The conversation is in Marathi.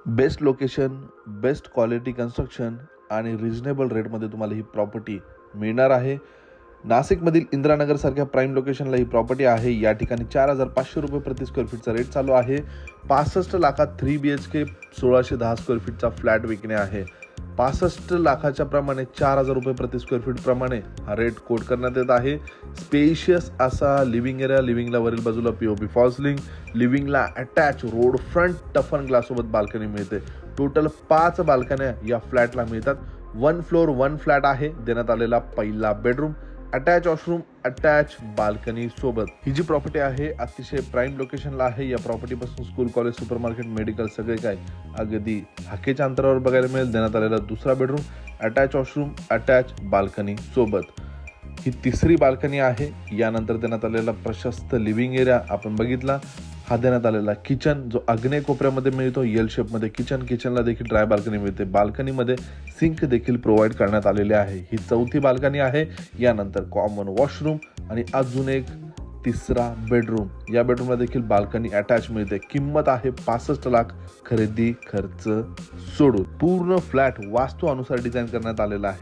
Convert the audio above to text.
Best location, best quality construction आणि रिजनेबल रेटमध्ये तुम्हाला ही प्रॉपर्टी मिळणार आहे. नाशिकमधील इंदिरानगरसारख्या प्राईम लोकेशनला ही प्रॉपर्टी आहे. या ठिकाणी 4,500 रुपये प्रति स्क्वेअर फीटचा रेट चालू आहे. 65 लाखात 3 BHK 1610 स्क्वेअर फीटचा फ्लॅट विकणे आहे. 65 लाखाच्या प्रमाणे 4,000 रुपये प्रति स्क्वेअर फीट प्रमाणे हा रेट कोट करण्यात येत आहे. स्पेशियस असा लिव्हिंग एरिया, लिव्हिंगला वरील बाजूला POP फॉल्सलिंग, लिव्हिंगला attach road front टफन ग्लाससोबत balcony मिळते. टोटल 5 बाल्कन्या या फ्लॅटला मिळतात. 1 फ्लोअर 1 फ्लॅट आहे. देण्यात आलेला पहिला bedroom, attach washroom, attach balcony सोबत. ही जी प्रॉपर्टी आहे अतिशय प्राईम लोकेशनला आहे. या प्रॉपर्टीपासून स्कूल, कॉलेज, सुपरमार्केट, मेडिकल सगळे काही अगदी हाकेच्या अंतरावर बघायला मिळेल. देण्यात आलेला दुसरा bedroom, attach washroom, attach balcony सोबत. ही तिसरी बाल्कनी आहे. यानंतर देण्यात आलेला प्रशस्त लिव्हिंग एरिया आपण बघितला. हा देण्यात आलेला किचन जो आग्नेय कोपऱ्यामध्ये मिळतो, एल शेपमध्ये किचन. किचनला देखील ड्राय बाल्कनी मिळते. बाल्कनीमध्ये सिंक देखील प्रोव्हाइड करण्यात आलेले आहे. ही चौथी बाल्कनी आहे. यानंतर कॉमन वॉशरूम आणि अजून एक तिसरा बेडरूम. या बेडरूमला देखील बाल्कनी अटॅच मिळते. किंमत आहे 65 लाख खरेदी खर्च सोडून. पूर्ण फ्लॅट वास्तू अनुसार डिझाईन करण्यात आलेला आहे.